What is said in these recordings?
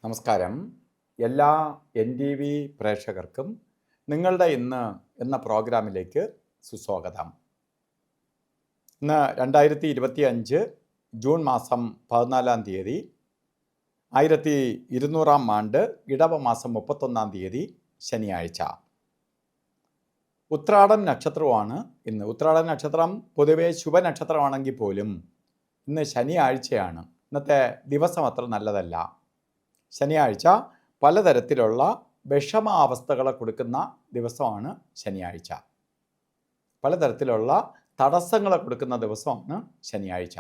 നമസ്കാരം. എല്ലാ NTV പ്രേക്ഷകർക്കും നിങ്ങളുടെ ഇന്ന് എന്ന പ്രോഗ്രാമിലേക്ക് സുസ്വാഗതം. ഇന്ന് 2025 ജൂൺ മാസം 14-ാം തീയതി, 1200-ാം ആണ്ട് ഇടവ മാസം 31-ാം തീയതി ശനിയാഴ്ച. ഉത്രാടം നക്ഷത്രമാണ് ഇന്ന്. ഉത്രാടം നക്ഷത്രം പൊതുവെ ശുഭനക്ഷത്രമാണെങ്കിൽ പോലും ഇന്ന് ശനിയാഴ്ചയാണ്. ഇന്നത്തെ ദിവസം അത്ര നല്ലതല്ല. ശനിയാഴ്ച പലതരത്തിലുള്ള വിഷമാവസ്ഥകളെ കൊടുക്കുന്ന ദിവസമാണ് ശനിയാഴ്ച. പലതരത്തിലുള്ള തടസ്സങ്ങളെ കൊടുക്കുന്ന ദിവസമാണ് ശനിയാഴ്ച.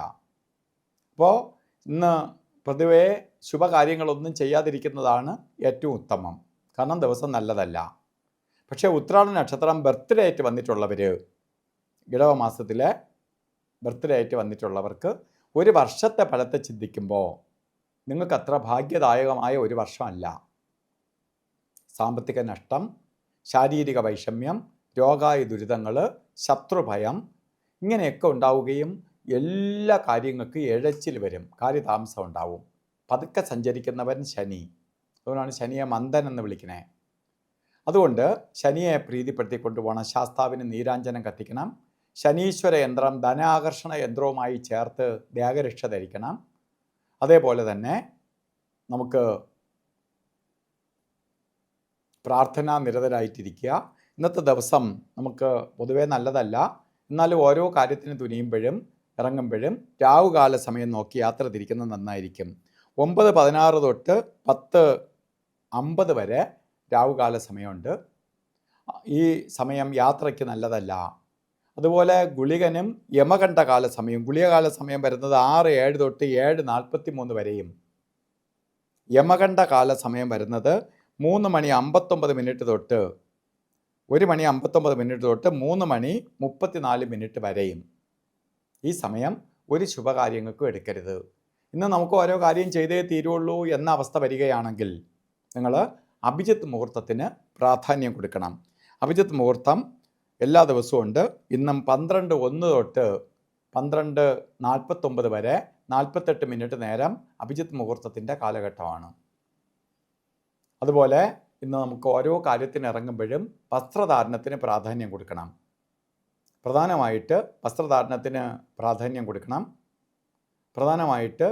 അപ്പോൾ ഇന്ന് പൊതുവെ ശുഭകാര്യങ്ങളൊന്നും ചെയ്യാതിരിക്കുന്നതാണ് ഏറ്റവും ഉത്തമം. കാരണം ദിവസം നല്ലതല്ല. പക്ഷേ ഉത്രാട നക്ഷത്രം ബർത്ത്ഡേ ആയിട്ട് വന്നിട്ടുള്ളവർ, ഇടവ മാസത്തിലെ ബർത്ത്ഡേ ആയിട്ട് വന്നിട്ടുള്ളവർക്ക് ഒരു വർഷത്തെ ഫലത്തെ ചിന്തിക്കുമ്പോൾ നിങ്ങൾക്ക് അത്ര ഭാഗ്യദായകമായ ഒരു വർഷമല്ല. സാമ്പത്തിക നഷ്ടം, ശാരീരിക വൈഷമ്യം, രോഗായ ദുരിതങ്ങൾ, ശത്രുഭയം ഇങ്ങനെയൊക്കെ ഉണ്ടാവുകയും എല്ലാ കാര്യങ്ങൾക്കും ഇഴച്ചിൽ വരും, കാര്യതാമസം ഉണ്ടാവും. പതുക്കെ സഞ്ചരിക്കുന്നവൻ ശനി. അതുകൊണ്ടാണ് ശനിയെ മന്ദൻ എന്ന് വിളിക്കണേ. അതുകൊണ്ട് ശനിയെ പ്രീതിപ്പെടുത്തി കൊണ്ടുപോകണം. ശാസ്താവിന് നീരാഞ്ജനം കത്തിക്കണം. ശനീശ്വര യന്ത്രം ധനാകർഷണ യന്ത്രവുമായി ചേർത്ത് ദേഹരക്ഷ ധരിക്കണം. അതേപോലെ തന്നെ നമുക്ക് പ്രാർത്ഥനാ നിരതരായിട്ടിരിക്കുക. ഇന്നത്തെ ദിവസം നമുക്ക് പൊതുവേ നല്ലതല്ല. എന്നാലും ഓരോ കാര്യത്തിന് തുനിയുമ്പോഴും ഇറങ്ങുമ്പോഴും രാവുകാല സമയം നോക്കി യാത്ര തിരിക്കുന്നത് നന്നായിരിക്കും. 9:16 തൊട്ട് 10:50 വരെ രാവുകാല സമയമുണ്ട്. ഈ സമയം യാത്രയ്ക്ക് നല്ലതല്ല. അതുപോലെ ഗുളികനും യമകണ്ഠകാല സമയം, ഗുളികകാല സമയം വരുന്നത് 6:07 തൊട്ട് 7:43 വരെയും, യമകണ്ഠകാല സമയം വരുന്നത് 3:59 തൊട്ട് 1:59 തൊട്ട് 3:34 വരെയും. ഈ സമയം ഒരു ശുഭകാര്യങ്ങൾക്കും എടുക്കരുത്. ഇന്ന് നമുക്ക് ഓരോ കാര്യം ചെയ്തേ തീരുള്ളൂ എന്ന അവസ്ഥ വരികയാണെങ്കിൽ നിങ്ങൾ അഭിജിത്ത് മുഹൂർത്തത്തിന് പ്രാധാന്യം കൊടുക്കണം. അഭിജിത്ത് മുഹൂർത്തം എല്ലാ ദിവസവും ഉണ്ട്. ഇന്നും 12:01 തൊട്ട് 12:49 വരെ 48 മിനിറ്റ് നേരം അഭിജിത്ത് മുഹൂർത്തത്തിൻ്റെ കാലഘട്ടമാണ്. അതുപോലെ ഇന്ന് നമുക്ക് ഓരോ കാര്യത്തിന് ഇറങ്ങുമ്പോഴും വസ്ത്രധാരണത്തിന് പ്രാധാന്യം കൊടുക്കണം. പ്രധാനമായിട്ട് വസ്ത്രധാരണത്തിന് പ്രാധാന്യം കൊടുക്കണം. പ്രധാനമായിട്ട്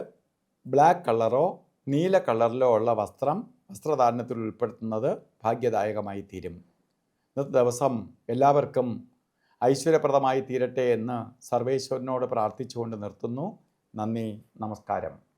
ബ്ലാക്ക് കളറോ നീല കളറിലോ ഉള്ള വസ്ത്രധാരണത്തിൽ ഉൾപ്പെടുത്തുന്നത് ഭാഗ്യദായകമായി തീരും. ഇന്നത്തെ ദിവസം എല്ലാവർക്കും ഐശ്വര്യപ്രദമായി തീരട്ടെ എന്ന് സർവേശ്വരനോട് പ്രാർത്ഥിച്ചുകൊണ്ട് നിർത്തുന്നു. നന്ദി, നമസ്കാരം.